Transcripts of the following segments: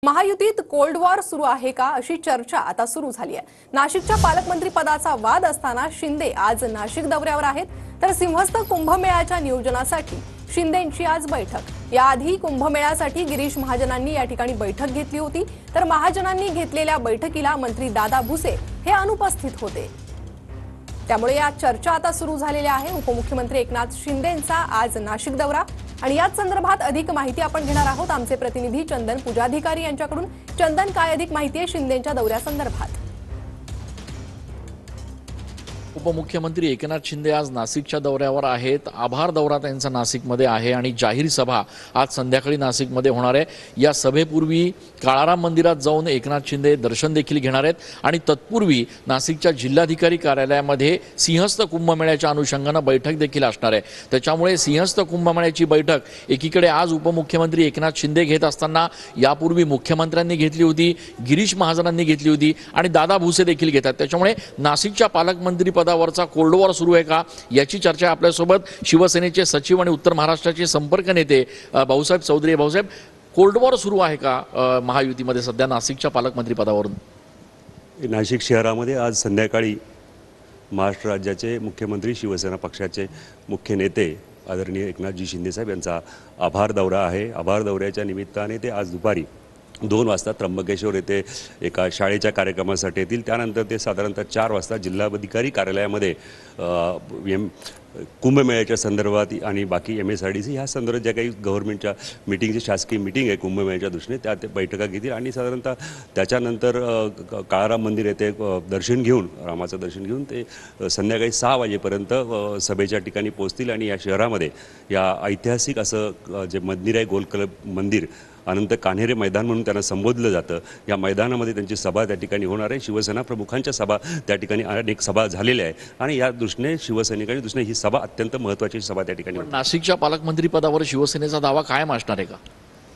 महायुतीत cold war सुरू आहे का अशी चर्चा आता सुरू झाली आहे। नाशिकच्या पालकमंत्री पदाचा वाद असताना शिंदे आज नाशिक दौऱ्यावर आहेत, तर सिंहस्थ कुंभमेळ्याच्या नियोजनासाठी शिंदेंची आज बैठक। याआधी कुंभमेळ्यासाठी गिरीश महाजनांनी या ठिकाणी बैठक घेतली होती, तर महाजनांनी घेतलेल्या बैठकीला मंत्री दादा भुसे हे अनुपस्थित होते। त्यामुळे या चर्चा आता सुरू झालेल्या आहे। उपमुख्यमंत्री एकनाथ शिंदेंचा आज नाशिक दौरा आणि याच संदर्भात अधिक माहिती आपण घेणार आहोत आमचे प्रतिनिधी चंदन पूजाधिकारी यांच्याकडून। चंदन, काय अधिक माहिती आहे शिंदेंच्या दौऱ्यासंदर्भात? उपमुख्यमंत्री एकनाथ शिंदे आज नाशिकच्या दौऱ्यावर आहेत। आभार दौरा त्यांचा नाशिकमध्ये आहे आणि जाहीर सभा आज संध्याकाळी नाशिकमध्ये होणार आहे। या सभेपूर्वी काळाराम मंदिरात जाऊन एकनाथ शिंदे दर्शन देखील घेणार आहेत आणि तत्पूर्वी नाशिकच्या जिल्हाधिकारी कार्यालयामध्ये सिंहस्थ कुंभमेळ्याच्या अनुषंगाने बैठक देखील असणार आहे। त्याच्यामुळे सिंहस्थ कुंभमेळ्याची बैठक एकीकडे आज उपमुख्यमंत्री एकनाथ शिंदे घेत असताना यापूर्वी मुख्यमंत्र्यांनी घेतली होती, गिरीश महाजनांनी घेतली होती आणि दादा भुसे देखील घेतात। त्याच्यामुळे नाशिकच्या पालकमंत्री पदावरचा कोल्ड वॉर सुरू आहे का याची चर्चा आपल्यासोबत शिवसेनेचे सचिव आणि उत्तर महाराष्ट्राचे संपर्क नेते भाऊसाहेब चौधरी। भाऊसाहेब, कोल्ड वॉर सुरू आहे का महायुतीमध्ये सध्या नाशिकच्या पालकमंत्री पदावरून? नाशिक शहरामध्ये आज संध्याकाळी महाराष्ट्र राज्याचे मुख्यमंत्री शिवसेना पक्षाचे मुख्य नेते आदरणीय एकनाथजी शिंदे साहेब यांचा आभार दौरा आहे। आभार दौऱ्याच्या निमित्ताने ते आज दुपारी 2 वाजता त्र्यंबकेश्वर येथे एका शाळेच्या कार्यक्रमासाठी येतील। त्यानंतर ते साधारणतः 4 वाजता जिल्हाधिकारी कार्यालयामध्ये कुंभमेळ्याच्या संदर्भात आणि बाकी MSRDC ह्या संदर्भात ज्या काही गव्हर्नमेंटच्या मीटिंगची शासकीय मीटिंग आहे कुंभमेळ्याच्या दृष्टीने त्या ते बैठका घेतील आणि साधारणतः त्याच्यानंतर काळाराम मंदिर येथे दर्शन घेऊन रामाचं दर्शन घेऊन ते संध्याकाळी 6 वाजेपर्यंत सभेच्या ठिकाणी पोहोचतील आणि या शहरामध्ये या ऐतिहासिक असं जे मंदिर आहे गोल क्लब मंदिर अनंत कान्हेरे मैदान म्हणून त्यांना संबोधलं जातं, या मैदानामध्ये त्यांची सभा त्या ठिकाणी होणार आहे। शिवसेना प्रमुखांच्या सभा त्या ठिकाणी अनेक सभा झालेल्या आहे आणि या दृष्टीने शिवसैनिकांच्या दृष्टीने ही सभा अत्यंत महत्त्वाची सभा त्या ठिकाणी होती। नाशिकच्या पालकमंत्री पदावर शिवसेनेचा दावा कायम असणार आहे का?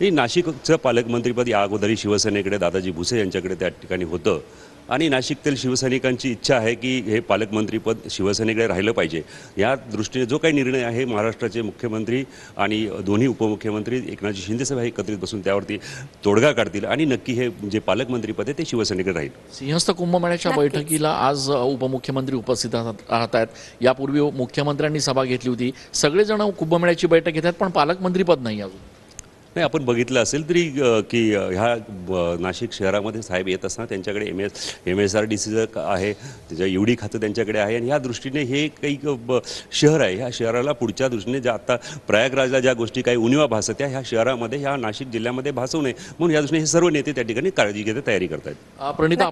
ही नाशिकचं पालकमंत्रीपद या अगोदरही शिवसेनेकडे दादाजी भुसे यांच्याकडे त्या ठिकाणी होतं आणि नाशिकतील शिवसैनिकांची इच्छा आहे की हे पालकमंत्रीपद शिवसेनेकडे राहिलं पाहिजे। या दृष्टीने जो काही निर्णय आहे महाराष्ट्राचे मुख्यमंत्री आणि दोन्ही उपमुख्यमंत्री एकनाथजी शिंदे साहेब एकत्रित बसून त्यावरती तोडगा काढतील आणि नक्की हे जे पालकमंत्रीपद आहे ते शिवसेनेकडे राहील। सिंहस्थ कुंभमेळ्याच्या बैठकीला आज उपमुख्यमंत्री उपस्थित राहत आहेत। यापूर्वी मुख्यमंत्र्यांनी सभा घेतली होती, सगळेजण कुंभमेळ्याची बैठक घेत आहेत पण पालकमंत्रीपद नाही अजून। नाही, आपण बघितलं असेल तरी की ह्या नाशिक शहरामध्ये साहेब येत असताना त्यांच्याकडे MSRDCचं आहे, त्याच्या UD खातं त्यांच्याकडे आहे आणि ह्या दृष्टीने हे काही शहर आहे, ह्या शहराला पुढच्या दृष्टीने ज्या आता प्रयागराजला ज्या गोष्टी काही उणिवा भासत ह्या ह्या नाशिक जिल्ह्यामध्ये भासवू नये म्हणून या दृष्टीने हे सर्व नेते त्या ठिकाणी काळजी घेत तयारी करत आहेत। प्रणिता,